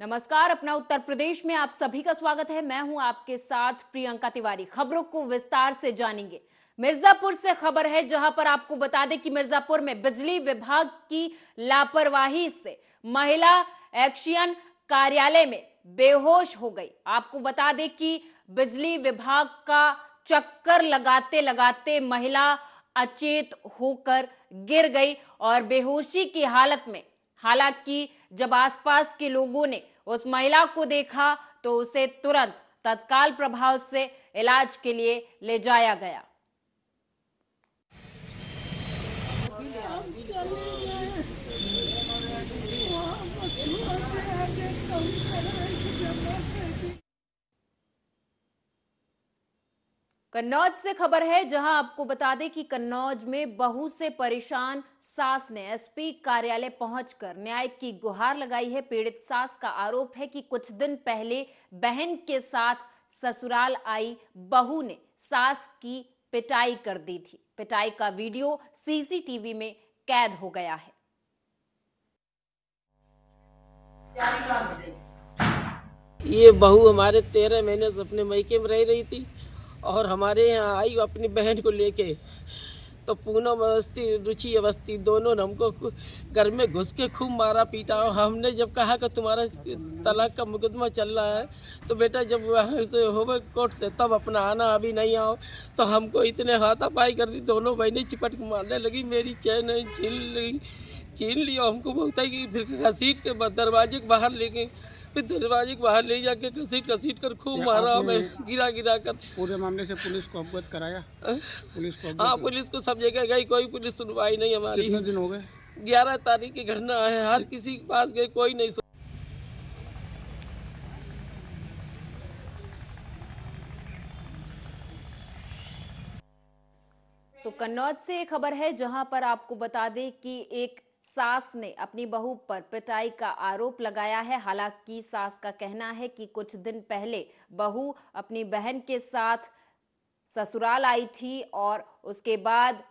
नमस्कार, अपना उत्तर प्रदेश में आप सभी का स्वागत है। मैं हूं आपके साथ प्रियंका तिवारी। खबरों को विस्तार से जानेंगे। मिर्जापुर से खबर है, जहां पर आपको बता दें कि मिर्जापुर में बिजली विभाग की लापरवाही से महिला एक्शन कार्यालय में बेहोश हो गई। आपको बता दें कि बिजली विभाग का चक्कर लगाते लगाते महिला अचेत होकर गिर गई और बेहोशी की हालत में, हालांकि जब आसपास के लोगों ने उस महिला को देखा तो उसे तुरंत तत्काल प्रभाव से इलाज के लिए ले जाया गया। कन्नौज से खबर है, जहां आपको बता दें कि कन्नौज में बहू से परेशान सास ने एसपी कार्यालय पहुंचकर न्याय की गुहार लगाई है। पीड़ित सास का आरोप है कि कुछ दिन पहले बहन के साथ ससुराल आई बहू ने सास की पिटाई कर दी थी। पिटाई का वीडियो सीसीटीवी में कैद हो गया है। ये बहू हमारे 13 महीने से अपने मैके में रह रही थी और हमारे यहाँ आई अपनी बहन को लेके, तो पूनम अवस्थी रुचि अवस्थी दोनों ने हमको घर में घुस के खूब मारा पीटा। और हमने जब कहा कि तुम्हारा तलाक का मुकदमा चल रहा है तो बेटा जब वहाँ से हो कोर्ट से तब अपना आना, अभी नहीं आओ। तो हमको इतने हाथापाई कर दी, दोनों बहनें चिपट के मारने लगी, मेरी चैन छीन ली और हमको बोलता है कि फिर घसीट के दरवाजे के बाहर ले गए। फिर दरवाजे के बाहर ले जाके घसीट कर खूब मारा हमें, गिरा कर। पूरे मामले से पुलिस को अवगत कराया? पुलिस को हाँ, पुलिस को सब जगह गई, कोई पुलिस सुनवाई नहीं हमारी। कितने दिन हो गए? 11 तारीख की घटना है, हर किसी के पास गए, कोई नहीं। तो कन्नौज से एक खबर है, जहां पर आपको बता दें कि एक सास ने अपनी बहू पर पिटाई का आरोप लगाया है। हालांकि सास का कहना है कि कुछ दिन पहले बहू अपनी बहन के साथ ससुराल आई थी और उसके बाद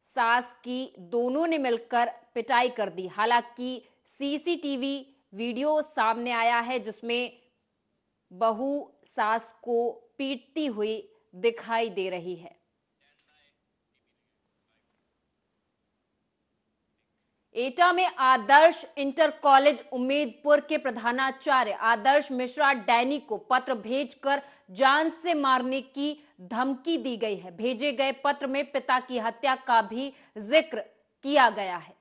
सास की दोनों ने मिलकर पिटाई कर दी। हालांकि सीसीटीवी वीडियो सामने आया है जिसमें बहू सास को पीटती हुई दिखाई दे रही है। एटा में आदर्श इंटर कॉलेज उम्मेदपुर के प्रधानाचार्य आदर्श मिश्रा डैनी को पत्र भेजकर जान से मारने की धमकी दी गई है। भेजे गए पत्र में पिता की हत्या का भी जिक्र किया गया है।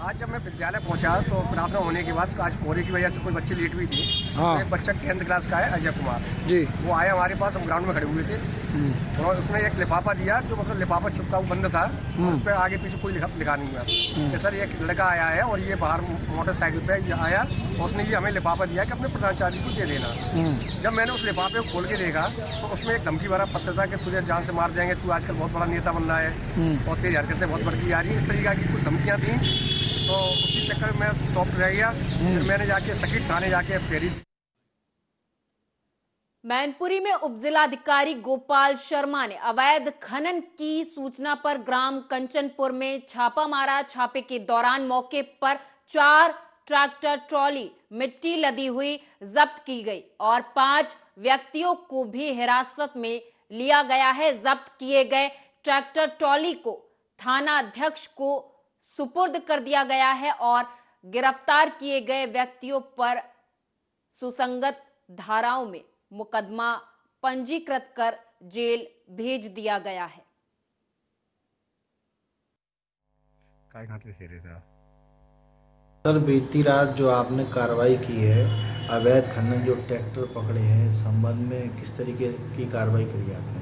आज जब मैं विद्यालय पहुंचा तो प्रार्थना होने के बाद आज कोहरे की वजह से कोई बच्चे लेट हुई थी। हाँ। तो एक बच्चा 10th क्लास का है, अजय कुमार जी, वो आया हमारे पास, हम ग्राउंड में खड़े हुए थे और उसने एक लिफाफा दिया, जो मतलब लिफाफा चुपका वो बंद था, उस पर आगे पीछे कोई लिखा नहीं हुआ कि सर एक लड़का आया है और ये बाहर मोटरसाइकिल पे ये आया और उसने ये हमें लिफाफा दिया कि अपने प्रधानाचार्य को दे देना। जब मैंने उस लिफाफे को खोल के देखा तो उसमें एक धमकी भरा पत्र था कि तुझे जान से मार देंगे, तू आजकल बहुत बड़ा नेता बन रहा है और तेरी हरकतें बहुत बढ़ती आ रही है, इस तरीके की कुछ धमकियाँ थी। तो उसी चक्कर में सॉफ्ट रह गया। फिर मैंने जाके सखी थाने जाके फेरी। मैनपुरी में उपजिलाधिकारी गोपाल शर्मा ने अवैध खनन की सूचना पर ग्राम कंचनपुर में छापा मारा। छापे के दौरान मौके पर 4 ट्रैक्टर ट्रॉली मिट्टी लदी हुई जब्त की गई और 5 व्यक्तियों को भी हिरासत में लिया गया है। जब्त किए गए ट्रैक्टर ट्रॉली को थाना अध्यक्ष को सुपुर्द कर दिया गया है और गिरफ्तार किए गए व्यक्तियों पर सुसंगत धाराओं में मुकदमा पंजीकृत कर जेल भेज दिया गया है। सर, बीती रात जो आपने कार्रवाई की है, अवैध खनन जो ट्रैक्टर पकड़े हैं, इस संबंध में किस तरीके की कार्रवाई करी आपने?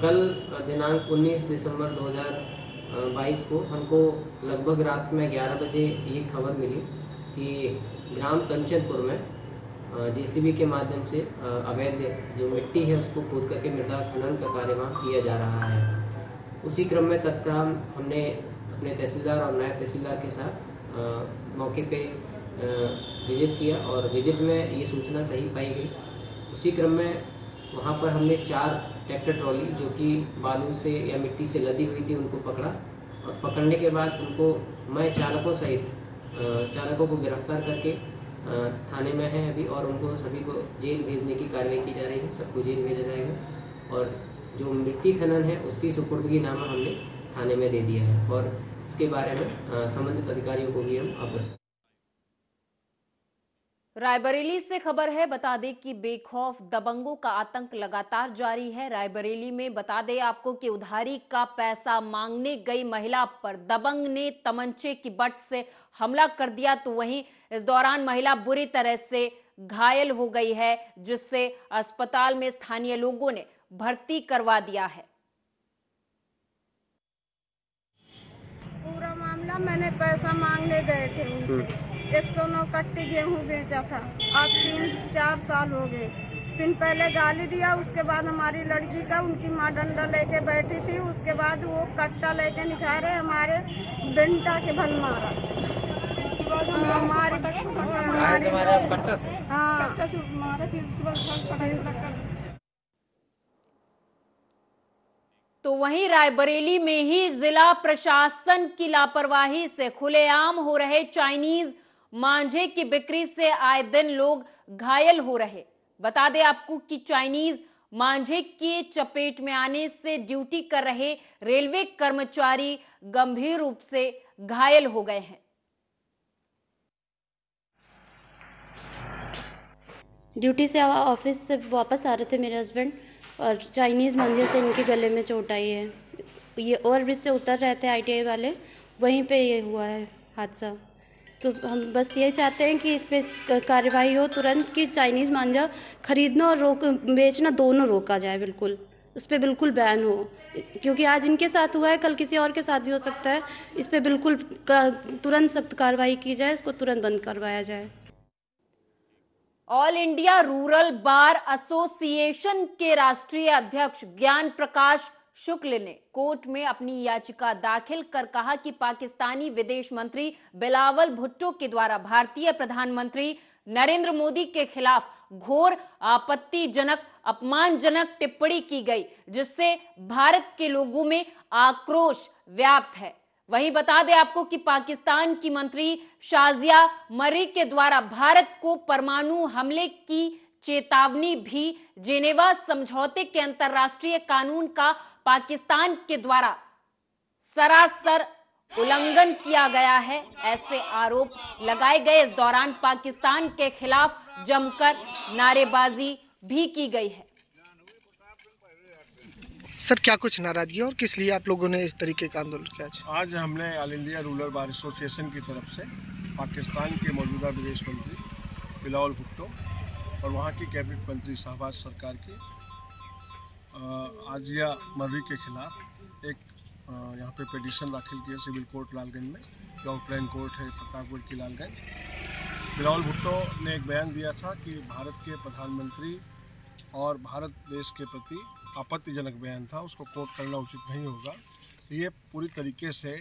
कल दिनांक 19 दिसंबर 2022 को हमको लगभग रात में 11 बजे ये खबर मिली कि ग्राम कंचनपुर में जेसीबी के माध्यम से अवैध जो मिट्टी है उसको खोद करके मृदा खनन का कार्य वहाँ किया जा रहा है। उसी क्रम में तत्काल हमने अपने तहसीलदार और नायब तहसीलदार के साथ मौके पे विजिट किया और विजिट में ये सूचना सही पाई गई। उसी क्रम में वहाँ पर हमने 4 ट्रैक्टर ट्रॉली जो कि बालू से या मिट्टी से लदी हुई थी उनको पकड़ा, और पकड़ने के बाद उनको मैं चालकों सहित चालकों को गिरफ्तार करके थाने में है अभी, और उनको सभी को जेल भेजने की कार्रवाई की जा रही है। सबको जेल भेजा जाएगा, और जो मिट्टी खनन है उसकी सुपुर्दगीनामा हमने थाने में दे दिया है, और इसके बारे में संबंधित अधिकारियों को भी हम अवगत। रायबरेली से खबर है, बता दें कि बेखौफ दबंगों का आतंक लगातार जारी है। रायबरेली में बता दें आपको कि उधारी का पैसा मांगने गई महिला पर दबंग ने तमंचे की बट से हमला कर दिया, तो वहीं इस दौरान महिला बुरी तरह से घायल हो गई है, जिससे अस्पताल में स्थानीय लोगों ने भर्ती करवा दिया है। पूरा मामला, मैंने पैसा मांगने गए थे उनसे, 109 कट्टी गेहूं बेचा था, आज 3-4 साल हो गए। फिर पहले गाली दिया, उसके बाद हमारी लड़की का उनकी माँ डंडा लेके बैठी थी, उसके बाद वो कट्टा लेके निखारे हमारे बेंटा के भल मारा। तो वहीं रायबरेली में ही जिला प्रशासन की लापरवाही से खुलेआम हो रहे चाइनीज मांझे की बिक्री से आए दिन लोग घायल हो रहे। बता दें आपको कि चाइनीज मांझे के चपेट में आने से ड्यूटी कर रहे रेलवे कर्मचारी गंभीर रूप से घायल हो गए हैं। ड्यूटी से ऑफिस से वापस आ रहे थे मेरे हस्बैंड, और चाइनीज़ मांझे से इनके गले में चोट आई है। ये ओवरब्रिज से उतर रहे थे ITI वाले, वहीं पे ये हुआ है हादसा। तो हम बस ये चाहते हैं कि इस पर कार्रवाई हो तुरंत, कि चाइनीज़ मांझा खरीदना और बेचना दोनों रोका जाए, बिल्कुल उस पर बिल्कुल बैन हो, क्योंकि आज इनके साथ हुआ है, कल किसी और के साथ भी हो सकता है। इस पर बिल्कुल तुरंत सख्त कार्रवाई की जाए, इसको तुरंत बंद करवाया जाए। All India rural bar association के राष्ट्रीय अध्यक्ष ज्ञान प्रकाश शुक्ल ने कोर्ट में अपनी याचिका दाखिल कर कहा कि पाकिस्तानी विदेश मंत्री बिलावल भुट्टो के द्वारा भारतीय प्रधानमंत्री नरेंद्र मोदी के खिलाफ घोर आपत्तिजनक अपमानजनक टिप्पणी की गई, जिससे भारत के लोगों में आक्रोश व्याप्त है। वहीं बता दें आपको कि पाकिस्तान की मंत्री शाजिया मर्री के द्वारा भारत को परमाणु हमले की चेतावनी भी जेनेवा समझौते के अंतर्राष्ट्रीय कानून का पाकिस्तान के द्वारा सरासर उल्लंघन किया गया है, ऐसे आरोप लगाए गए। इस दौरान पाकिस्तान के खिलाफ जमकर नारेबाजी भी की गई है। सर, क्या कुछ नाराजगी और किस लिए आप लोगों ने इस तरीके का आंदोलन किया? आज हमने all India rural bar association की तरफ से पाकिस्तान के मौजूदा विदेश मंत्री बिलावल भुट्टो और वहाँ की कैबिनेट मंत्री शहबाज सरकार की आजिया मर्री के खिलाफ एक यहाँ पे पिटीशन दाखिल किया सिविल कोर्ट लालगंज में, जो आउटलाइन कोर्ट है प्रतापगढ़ की लालगंज। बिलावल भुट्टो ने एक बयान दिया था कि भारत के प्रधानमंत्री और भारत देश के प्रति आपत्तिजनक बयान था, उसको कोट करना उचित नहीं होगा। ये पूरी तरीके से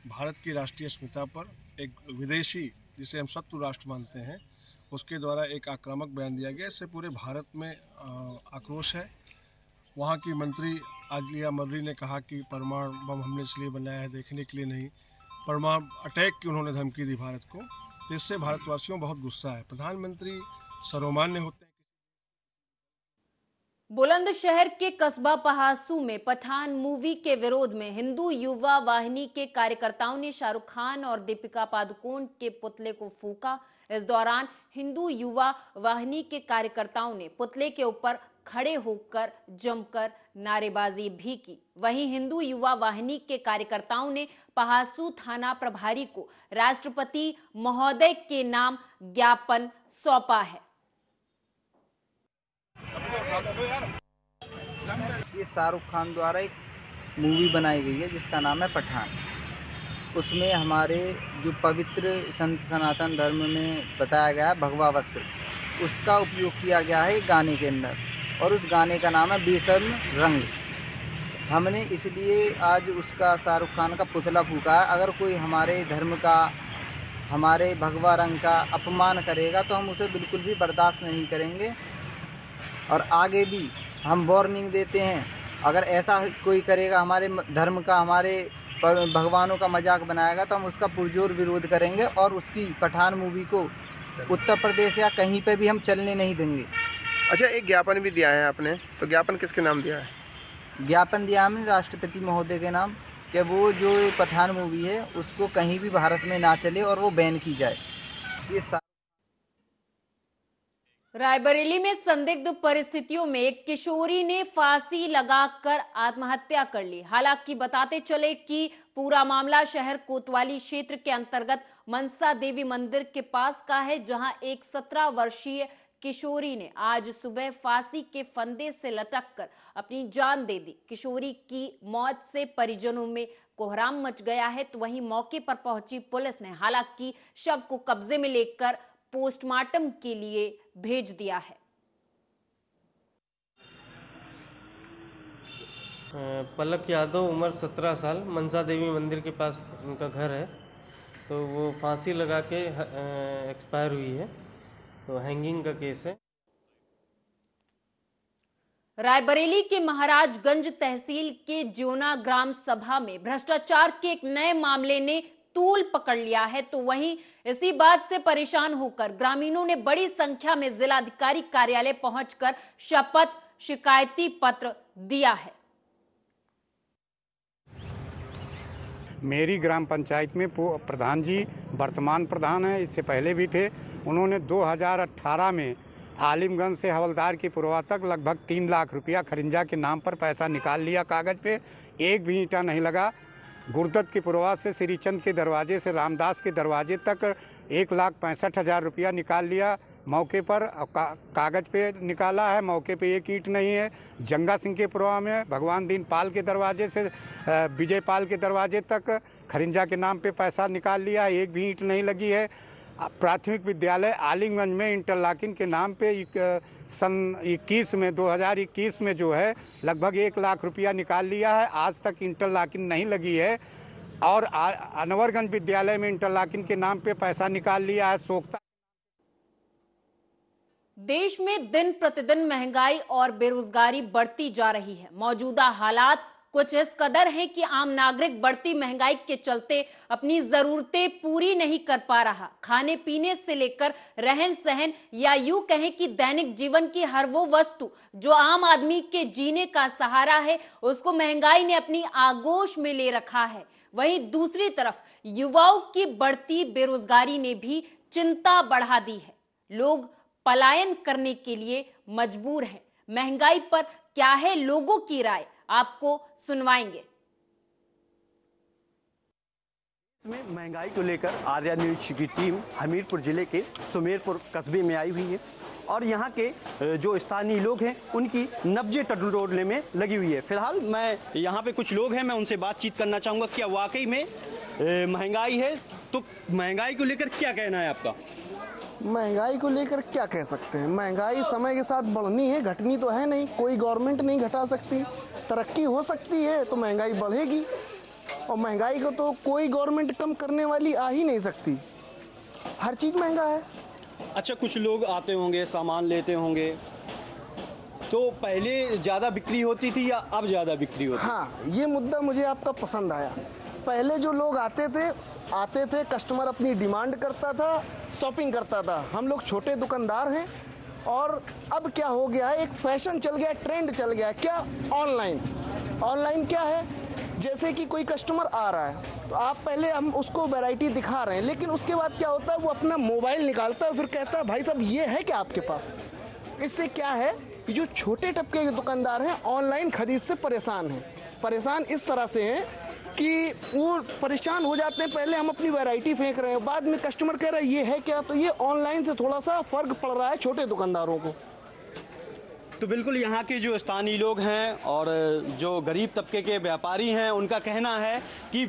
भारत की राष्ट्रीय अस्मिता पर एक विदेशी, जिसे हम शत्रु राष्ट्र मानते हैं, उसके द्वारा एक आक्रामक बयान दिया गया। इससे पूरे भारत में आक्रोश है। वहाँ की मंत्री आजिया मर्री ने कहा कि परमाणु बम हमने इसलिए बनाया है देखने के लिए नहीं, परमाणु अटैक की उन्होंने धमकी दी भारत को। तो इससे भारतवासियों बहुत गुस्सा है। प्रधानमंत्री सर्वमान्य होते हैं। बुलंदशहर के कस्बा पहासू में पठान मूवी के विरोध में हिंदू युवा वाहिनी के कार्यकर्ताओं ने शाहरुख खान और दीपिका पादुकोण के पुतले को फूंका। इस दौरान हिंदू युवा वाहिनी के कार्यकर्ताओं ने पुतले के ऊपर खड़े होकर जमकर नारेबाजी भी की। वहीं हिंदू युवा वाहिनी के कार्यकर्ताओं ने पहासू थाना प्रभारी को राष्ट्रपति महोदय के नाम ज्ञापन सौंपा है। ये शाहरुख खान द्वारा एक मूवी बनाई गई है जिसका नाम है पठान। उसमें हमारे जो पवित्र संत सनातन धर्म में बताया गया है भगवा वस्त्र, उसका उपयोग किया गया है गाने के अंदर, और उस गाने का नाम है बेशर्म रंग। हमने इसलिए आज उसका शाहरुख खान का पुतला फूंका है। अगर कोई हमारे धर्म का, हमारे भगवा रंग का अपमान करेगा तो हम उसे बिल्कुल भी बर्दाश्त नहीं करेंगे। और आगे भी हम वार्निंग देते हैं, अगर ऐसा कोई करेगा, हमारे धर्म का, हमारे भगवानों का मजाक बनाएगा तो हम उसका पुरजोर विरोध करेंगे और उसकी पठान मूवी को उत्तर प्रदेश या कहीं पे भी हम चलने नहीं देंगे। अच्छा, एक ज्ञापन भी दिया है आपने, तो ज्ञापन किसके नाम दिया है? ज्ञापन दिया हमने राष्ट्रपति महोदय के नाम, कि वो जो ये पठान मूवी है उसको कहीं भी भारत में ना चले और वो बैन की जाए। रायबरेली में संदिग्ध परिस्थितियों में एक किशोरी ने फांसी लगाकर आत्महत्या कर ली। हालांकि बताते चले कि पूरा मामला शहर कोतवाली क्षेत्र के अंतर्गत मनसा देवी मंदिर के पास का है, जहां एक 17 वर्षीय किशोरी ने आज सुबह फांसी के फंदे से लटककर अपनी जान दे दी। किशोरी की मौत से परिजनों में कोहराम मच गया है, तो वहीं मौके पर पहुंची पुलिस ने हालांकि शव को कब्जे में लेकर पोस्टमार्टम के लिए भेज दिया है। पलक यादव, उम्र 17 साल, मनसा देवी मंदिर के पास उनका घर है। तो वो फांसी लगा के एक्सपायर हुई है, तो हैंगिंग का केस है। रायबरेली के महाराजगंज तहसील के जोना ग्राम सभा में भ्रष्टाचार के एक नए मामले ने तूल पकड़ लिया है, तो वहीं इसी बात से परेशान होकर ग्रामीणों ने बड़ी संख्या में जिलाधिकारी कार्यालय पहुंचकर शपथ शिकायती पत्र दिया है। मेरी ग्राम पंचायत में प्रधान जी वर्तमान प्रधान है, इससे पहले भी थे। उन्होंने 2018 में आलिमगंज से हवलदार की पुरवा तक लगभग 3 लाख रुपया खरिंजा के नाम पर पैसा निकाल लिया कागज पे, एक भी ईंटा नहीं लगा। गुरदत की पुरवा से श्रीचंद के दरवाजे से रामदास के दरवाजे तक 1,65,000 रुपया निकाल लिया मौके पर, कागज पे निकाला है, मौके पे एक ईंट नहीं है। जंगा सिंह के पुरवा में भगवान दीन पाल के दरवाजे से विजय पाल के दरवाजे तक खरिंजा के नाम पे पैसा निकाल लिया, एक भी ईंट नहीं लगी है। प्राथमिक विद्यालय आलिमगंज में इंटरलॉकिंग के नाम पे सन 2021 में जो है लगभग 1 लाख रुपया निकाल लिया है, आज तक इंटरलॉकिंग नहीं लगी है। और अनवरगंज विद्यालय में इंटरलॉकिंग के नाम पे पैसा निकाल लिया है। सोखता देश में दिन प्रतिदिन महंगाई और बेरोजगारी बढ़ती जा रही है। मौजूदा हालात कुछ इस कदर हैं कि आम नागरिक बढ़ती महंगाई के चलते अपनी जरूरतें पूरी नहीं कर पा रहा। खाने पीने से लेकर रहन सहन या यूं कहें कि दैनिक जीवन की हर वो वस्तु जो आम आदमी के जीने का सहारा है, उसको महंगाई ने अपनी आगोश में ले रखा है। वहीं दूसरी तरफ युवाओं की बढ़ती बेरोजगारी ने भी चिंता बढ़ा दी है। लोग पलायन करने के लिए मजबूर हैं। महंगाई पर क्या है लोगों की राय, आपको सुनवाएंगे। इसमें महंगाई को लेकर आर्या न्यूज की टीम हमीरपुर जिले के सुमेरपुर कस्बे में आई हुई है और यहाँ के जो स्थानीय लोग हैं उनकी नब्जे टटोलने में लगी हुई है। फिलहाल मैं यहाँ पे कुछ लोग हैं, मैं उनसे बातचीत करना चाहूँगा। क्या वाकई में महंगाई है? तो महंगाई को लेकर क्या कहना है आपका? महंगाई को लेकर क्या कह सकते हैं, महंगाई समय के साथ बढ़नी है, घटनी तो है नहीं। कोई गवर्नमेंट नहीं घटा सकती। तरक्की हो सकती है तो महंगाई बढ़ेगी, और महंगाई को तो कोई गवर्नमेंट कम करने वाली आ ही नहीं सकती। हर चीज़ महंगा है। अच्छा, कुछ लोग आते होंगे, सामान लेते होंगे, तो पहले ज़्यादा बिक्री होती थी या अब ज़्यादा बिक्री होती? हाँ, ये मुद्दा मुझे आपका पसंद आया। पहले जो लोग आते थे कस्टमर अपनी डिमांड करता था, शॉपिंग करता था। हम लोग छोटे दुकानदार हैं, और अब क्या हो गया है, एक फैशन चल गया, ट्रेंड चल गया। क्या? ऑनलाइन क्या है, जैसे कि कोई कस्टमर आ रहा है तो आप पहले हम उसको वैरायटी दिखा रहे हैं, लेकिन उसके बाद क्या होता है, वो अपना मोबाइल निकालता है, फिर कहता है भाई साहब ये है क्या आपके पास। इससे क्या है कि जो छोटे तबके के दुकानदार हैं ऑनलाइन खरीद से परेशान हैं। परेशान इस तरह से हैं कि वो परेशान हो जाते हैं। पहले हम अपनी वैरायटी फेंक रहे हैं, बाद में कस्टमर कह रहा है ये है क्या। तो ये ऑनलाइन से थोड़ा सा फर्क पड़ रहा है छोटे दुकानदारों को। तो बिल्कुल यहाँ के जो स्थानीय लोग हैं और जो गरीब तबके के व्यापारी हैं, उनका कहना है कि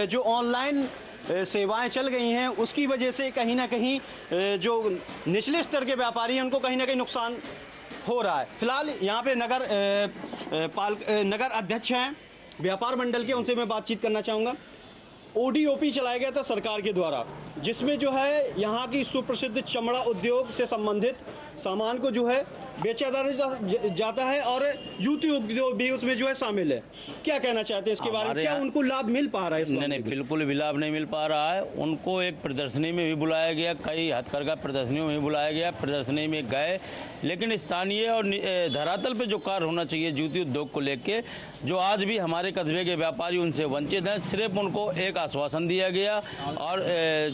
जो ऑनलाइन सेवाएं चल गई हैं उसकी वजह से कहीं ना कहीं जो निचले स्तर के व्यापारी हैं उनको कहीं ना कहीं नुकसान हो रहा है। फिलहाल यहाँ पे नगर अध्यक्ष हैं व्यापार मंडल के, उनसे मैं बातचीत करना चाहूँगा। ODOP चलाया गया था सरकार के द्वारा, जिसमें जो है यहाँ की सुप्रसिद्ध चमड़ा उद्योग से संबंधित सामान को जो है बेचा जाता है और जूती उद्योग भी उसमें जो है शामिल है। क्या कहना चाहते हैं इसके बारे में? क्या उनको लाभ मिल पा रहा है? नहीं, बिल्कुल भी लाभ नहीं मिल पा रहा है। उनको एक प्रदर्शनी में भी बुलाया गया, कई हथकरघा प्रदर्शनियों में भी बुलाया गया, प्रदर्शनी में गए, लेकिन स्थानीय और धरातल पे जो कार्य होना चाहिए जूती उद्योग को लेके, जो आज भी हमारे कस्बे के व्यापारी उनसे वंचित हैं। सिर्फ उनको एक आश्वासन दिया गया और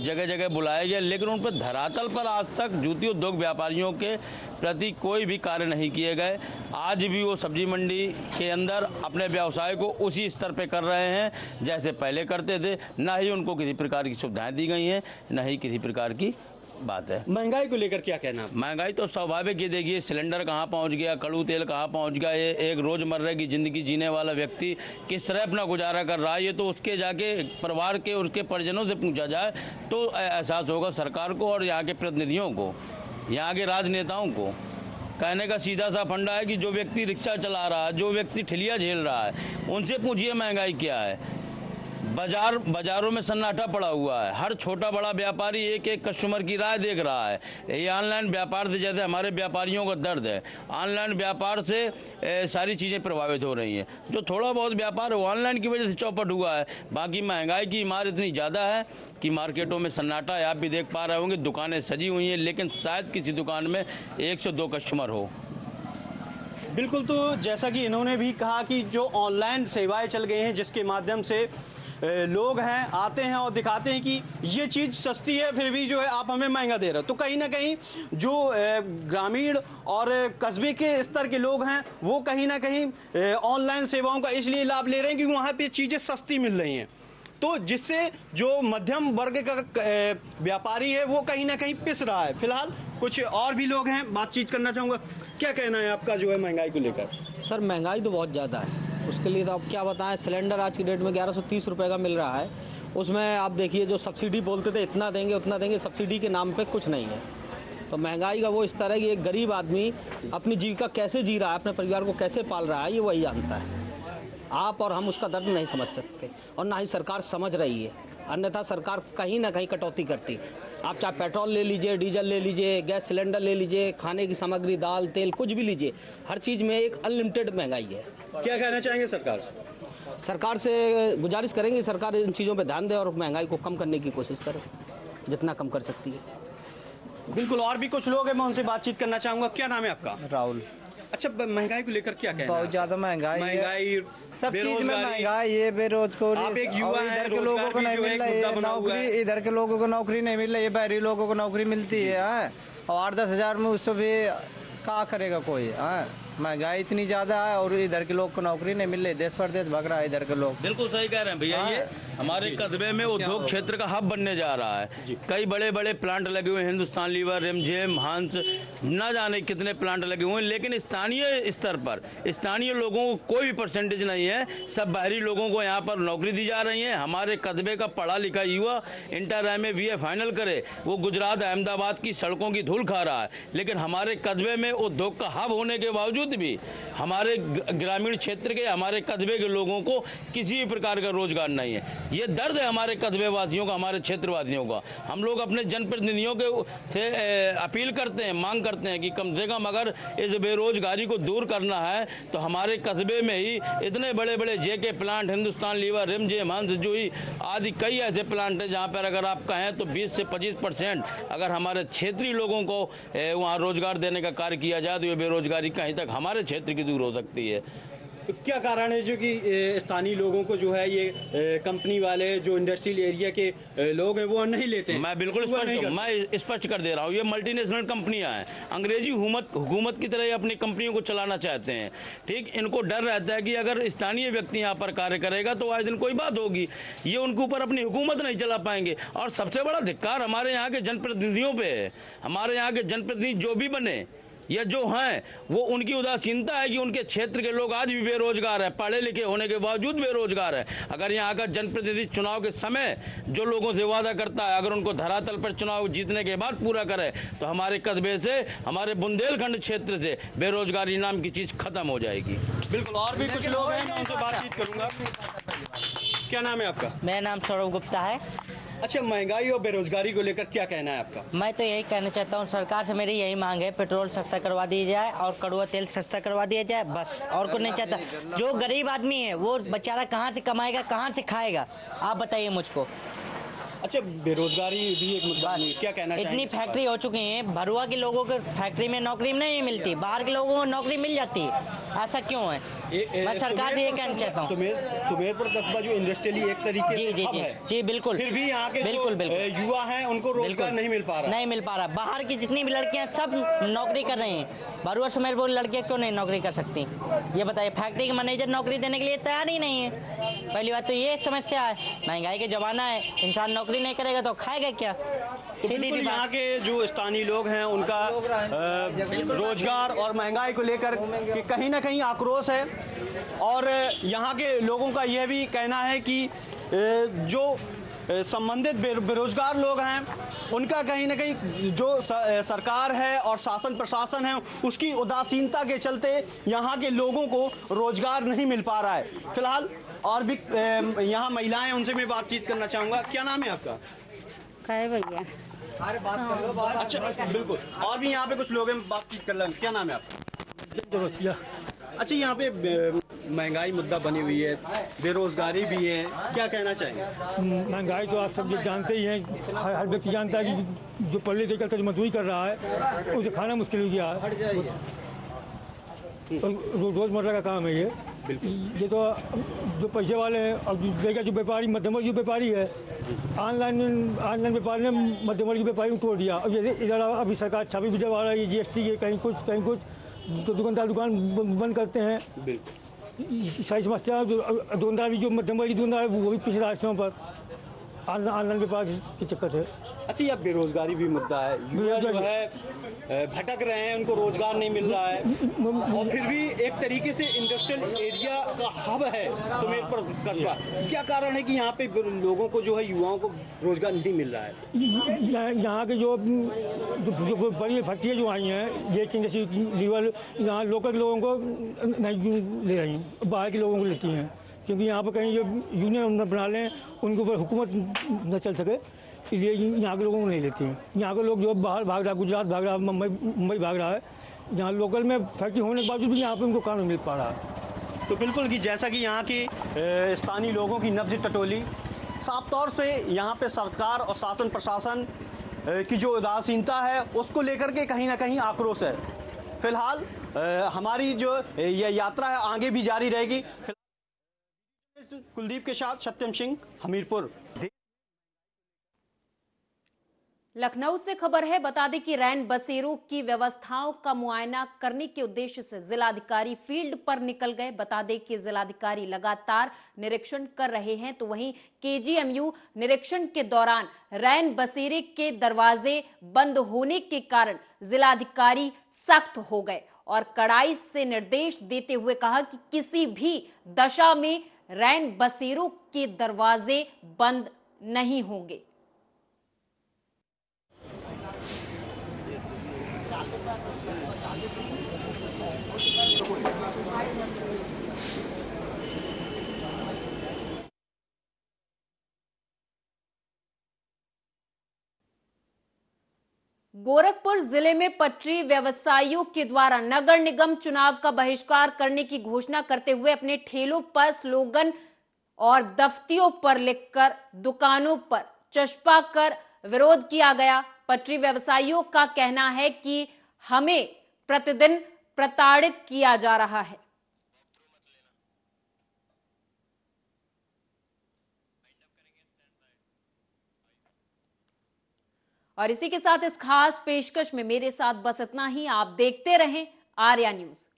जगह जगह बुलाया गया, लेकिन उन पर धरातल पर आज तक जूती उद्योग व्यापारियों के प्रति कोई भी कार्य नहीं किए गए। आज भी वो सब्जी मंडी के अंदर अपने व्यवसाय को उसी स्तर पे कर रहे हैं जैसे पहले करते थे। ना ही उनको किसी प्रकार की सुविधाएं दी गई हैं, ना ही किसी प्रकार की बात है। महंगाई को लेकर क्या कहना? महंगाई तो स्वाभाविक ही, देखिए सिलेंडर कहाँ पहुँच गया, कड़ू तेल कहाँ पहुँच गया। ये एक रोजमर्रा की जिंदगी जीने वाला व्यक्ति किस तरह अपना गुजारा कर रहा है, ये तो उसके जाके परिवार के उसके परिजनों से पूछा जाए तो एहसास होगा सरकार को और यहाँ के प्रतिनिधियों को, यहाँ के राजनेताओं को। कहने का सीधा सा फंडा है कि जो व्यक्ति रिक्शा चला रहा है, जो व्यक्ति ठेलिया झेल रहा है, उनसे पूछिए महंगाई क्या है। बाजारों में सन्नाटा पड़ा हुआ है। हर छोटा बड़ा व्यापारी एक एक कस्टमर की राय देख रहा है। ये ऑनलाइन व्यापार से, जैसे हमारे व्यापारियों का दर्द है, ऑनलाइन व्यापार से सारी चीज़ें प्रभावित हो रही हैं। जो थोड़ा बहुत व्यापार है वो ऑनलाइन की वजह से चौपट हुआ है। बाकी महंगाई की मार इतनी ज़्यादा है कि मार्केटों में सन्नाटा है। आप भी देख पा रहे होंगे, दुकानें सजी हुई हैं, लेकिन शायद किसी दुकान में 1 से 2 कस्टमर हो। बिल्कुल, तो जैसा कि इन्होंने भी कहा कि जो ऑनलाइन सेवाएं चल गई हैं, जिसके माध्यम से लोग हैं आते हैं और दिखाते हैं कि ये चीज़ सस्ती है, फिर भी जो है आप हमें महंगा दे रहे हो। तो कहीं ना कहीं जो ग्रामीण और कस्बे के स्तर के लोग हैं वो कहीं ना कहीं ऑनलाइन सेवाओं का इसलिए लाभ ले रहे हैं क्योंकि वहाँ पे चीज़ें सस्ती मिल रही हैं। तो जिससे जो मध्यम वर्ग का व्यापारी है वो कहीं ना कहीं पिस रहा है। फिलहाल कुछ और भी लोग हैं, बातचीत करना चाहूँगा। क्या कहना है आपका जो है महंगाई को लेकर? सर महंगाई तो बहुत ज़्यादा है, उसके लिए तो आप क्या बताएं। सिलेंडर आज की डेट में 1130 रुपये का मिल रहा है। उसमें आप देखिए जो सब्सिडी बोलते थे इतना देंगे उतना देंगे, सब्सिडी के नाम पे कुछ नहीं है। तो महंगाई का वो स्तर है कि एक गरीब आदमी अपनी जीविका कैसे जी रहा है, अपने परिवार को कैसे पाल रहा है, ये वही जानता है। आप और हम उसका दर्द नहीं समझ सकते और ना ही सरकार समझ रही है। अन्यथा सरकार कहीं ना कहीं कटौती करती। आप चाहे पेट्रोल ले लीजिए, डीजल ले लीजिए, गैस सिलेंडर ले लीजिए, खाने की सामग्री, दाल तेल कुछ भी लीजिए, हर चीज़ में एक अनलिमिटेड महंगाई है। क्या कहना चाहेंगे सरकार से गुजारिश करेंगे सरकार इन चीज़ों पे ध्यान दे और महंगाई को कम करने की कोशिश करे जितना कम कर सकती है। बिल्कुल, और भी कुछ लोग हैं, मैं उनसे बातचीत करना चाहूँगा। क्या नाम है आपका? राहुल। अच्छा, महंगाई को लेकर क्या कहना? बहुत ज्यादा महंगाई सब चीज में महंगाई है, बेरोजगारी। आप एक युवा हैं, इधर के लोगों को नहीं मिल रहा है नौकरी, इधर के लोगों को नौकरी नहीं मिल रही है, बाहरी लोगों को नौकरी मिलती है और 8-10 हज़ार में उससे भी क्या करेगा कोई। महंगाई इतनी ज्यादा है और इधर के लोग को नौकरी नहीं मिल रही, देश परदेश भाग रहा है इधर के लोग। बिल्कुल सही कह रहे हैं भैया। ये हमारे कस्बे में उद्योग क्षेत्र का हब बनने जा रहा है। कई बड़े बड़े प्लांट लगे हुए हैं, हिंदुस्तान लीवर, रिमझिम, हंस, ना जाने कितने प्लांट लगे हुए हैं, लेकिन स्थानीय स्तर पर स्थानीय लोगों को कोई भी परसेंटेज नहीं है। सब बाहरी लोगों को यहाँ पर नौकरी दी जा रही है। हमारे कस्बे का पढ़ा लिखा युवा इंटर में BA फाइनल करे, वो गुजरात अहमदाबाद की सड़कों की धूल खा रहा है, लेकिन हमारे कस्बे में उद्योग का हब होने के बावजूद भी हमारे ग्रामीण क्षेत्र के, हमारे कस्बे के लोगों को किसी भी प्रकार का रोजगार नहीं है। ये दर्द है हमारे कस्बे वासियों का, हमारे क्षेत्रवासियों का। हम लोग अपने जनप्रतिनिधियों के से अपील करते हैं, मांग करते हैं कि कम से कम अगर इस बेरोजगारी को दूर करना है तो हमारे कस्बे में ही इतने बड़े बड़े JK प्लांट, हिंदुस्तान लीवर, रिमझिम, हंस, जूही आदि कई ऐसे प्लांट हैं जहाँ पर अगर आप कहें तो 20 से 25% अगर हमारे क्षेत्रीय लोगों को वहाँ रोजगार देने का कार्य किया जाए तो ये बेरोजगारी कहीं तक हमारे क्षेत्र की दूर हो सकती है। क्या कारण है जो कि स्थानीय लोगों को जो है ये कंपनी वाले जो इंडस्ट्रियल एरिया के लोग हैं वो नहीं लेते हैं? मैं बिल्कुल स्पष्ट कर दे रहा हूँ, ये मल्टीनेशनल कंपनियां हैं, अंग्रेजी हुकूमत की तरह अपनी कंपनियों को चलाना चाहते हैं। ठीक, इनको डर रहता है कि अगर स्थानीय व्यक्ति यहाँ पर कार्य करेगा तो आज दिन कोई बात होगी, ये उनके ऊपर अपनी हुकूमत नहीं चला पाएंगे। और सबसे बड़ा धिक्कार हमारे यहाँ के जनप्रतिनिधियों पे है। हमारे यहाँ के जनप्रतिनिधि जो भी बने या जो हैं वो उनकी उदासीनता है कि उनके क्षेत्र के लोग आज भी बेरोजगार हैं, पढ़े लिखे होने के बावजूद बेरोजगार है। अगर यहाँ का जनप्रतिनिधि चुनाव के समय जो लोगों से वादा करता है, अगर उनको धरातल पर चुनाव जीतने के बाद पूरा करे तो हमारे कस्बे से, हमारे बुंदेलखंड क्षेत्र से बेरोजगारी नाम की चीज खत्म हो जाएगी। बिल्कुल, और भी कुछ लोग हैं, मैं उनसे बातचीत करूंगा। क्या नाम है आपका? मेरा नाम सौरभ गुप्ता है। अच्छा, महंगाई और बेरोजगारी को लेकर क्या कहना है आपका? मैं तो यही कहना चाहता हूँ, सरकार से मेरी यही मांग है, पेट्रोल सस्ता करवा दिया जाए और कड़वा तेल सस्ता करवा दिया जाए, बस और कुछ नहीं चाहता। जो गरीब आदमी है वो बेचारा कहाँ से कमाएगा, कहाँ से खाएगा, आप बताइए मुझको। अच्छा, बेरोजगारी भी एक मुद्दा है, क्या कहना चाहेंगे? इतनी फैक्ट्री हो चुकी है, भरुआ के लोगों को फैक्ट्री में नौकरी नहीं मिलती, बाहर के लोगों को नौकरी मिल जाती है, ऐसा क्यों है? मैं सरकार से ये कहना चाहता हूँ। सुमेरपुर कस्बा जो इंडस्ट्रियली एक तरीके से हब है, जी बिल्कुल, फिर भी यहाँ के बिल्कुल युवा हैं उनको रोजगार नहीं मिल पा रहा। बाहर की जितनी भी लड़कियाँ सब नौकरी कर रही हैं, भरुआ सुमेरपुर लड़कियाँ क्यों नहीं नौकरी कर सकती, ये बताइए। फैक्ट्री के मैनेजर नौकरी देने के लिए तैयार ही नहीं है। पहली बात तो ये समस्या है, महंगाई का जमाना है, इंसान नौकरी नहीं करेगा तो खाएगा क्या? तो बिल्कुल यहाँ के जो स्थानीय लोग हैं उनका रोजगार और महंगाई को लेकर कि कहीं ना कहीं आक्रोश है, और यहाँ के लोगों का यह भी कहना है कि जो संबंधित बेरोजगार लोग हैं उनका कहीं ना कहीं जो सरकार है और शासन प्रशासन है उसकी उदासीनता के चलते यहाँ के लोगों को रोजगार नहीं मिल पा रहा है। फिलहाल और भी यहाँ महिलाएं, उनसे मैं बातचीत करना चाहूँगा। क्या नाम है आपका? भैया। अरे बात कर लो। अच्छा, बिल्कुल, और भी यहाँ पे कुछ लोग हैं, बातचीत कर लेंगे। क्या नाम है आपका? अच्छा, यहाँ पे महंगाई मुद्दा बनी हुई है, बेरोजगारी भी है, क्या कहना चाहेंगे? महंगाई तो आप सब जानते ही हैं, हर व्यक्ति जानता है कि जो पढ़े लिखे करके मजदूरी कर रहा है उसे खाना मुश्किल हो गया है। रोजमर्रा का काम है ये तो जो पैसे वाले हैं और देखा जो व्यापारी मध्यम वर्गीय व्यापारी है, ऑनलाइन व्यापारी ने मध्यम वर्गीय व्यापारी को तोड़ दिया। और इधर अभी सरकार छापे भी डलवा रही है, GST के कहीं कुछ तो दुकानदार दुकान बंद करते हैं। सारी समस्या दुकानदार भी जो मध्यम वर्गीय दुकानदार है वो भी पिछड़ा है समय पर ऑनलाइन व्यापार के चक्कर से। अच्छा, यह बेरोजगारी भी मुद्दा है, युवा जो है भटक रहे हैं, उनको रोजगार नहीं मिल रहा है, और फिर भी एक तरीके से इंडस्ट्रियल एरिया का हब है सुमेरपुर कस्बा। क्या कारण है कि यहाँ पे लोगों को जो है, युवाओं को रोजगार नहीं मिल रहा है? यहाँ के जो बड़ी फैक्ट्रियाँ जो आई हैं, ये इंडस्ट्री लीवर यहाँ लोकल लोगों को नहीं ले रही, बाहर के लोगों को लेती हैं, क्योंकि यहाँ पर कहीं जो यूनियन बना लें उनके ऊपर हुकूमत न चल सके, इसलिए यहाँ के लोगों को नहीं लेती हैं। यहाँ के लोग जो बाहर भाग रहा है, गुजरात भाग रहा है, मुंबई भाग रहा है, यहाँ लोकल में फैक्ट्री होने के बावजूद भी यहाँ पे उनको काम नहीं मिल पा रहा है। तो बिल्कुल कि जैसा कि यहाँ की स्थानीय लोगों की नब्ज टटोली, साफ तौर से यहाँ पे सरकार और शासन प्रशासन की जो उदासीनता है उसको लेकर के कहीं ना कहीं आक्रोश है। फिलहाल हमारी जो ये यात्रा है आगे भी जारी रहेगी। कुलदीप के साथ सत्यम सिंह, हमीरपुर। लखनऊ से खबर है, बता दें कि रैन बसेरों की व्यवस्थाओं का मुआयना करने के उद्देश्य से जिलाधिकारी फील्ड पर निकल गए। बता दें कि जिलाधिकारी लगातार निरीक्षण कर रहे हैं, तो वहीं KGMU निरीक्षण के दौरान रैन बसेरे के दरवाजे बंद होने के कारण जिलाधिकारी सख्त हो गए और कड़ाई से निर्देश देते हुए कहा कि किसी भी दशा में रैन बसेरों के दरवाजे बंद नहीं होंगे। गोरखपुर जिले में पटरी व्यवसायियों के द्वारा नगर निगम चुनाव का बहिष्कार करने की घोषणा करते हुए अपने ठेलों पर स्लोगन और दफ्तियों पर लिखकर दुकानों पर चस्पा कर विरोध किया गया। पटरी व्यवसायियों का कहना है कि हमें प्रतिदिन प्रताड़ित किया जा रहा है। और इसी के साथ इस खास पेशकश में मेरे साथ बस इतना ही। आप देखते रहें आर्या न्यूज।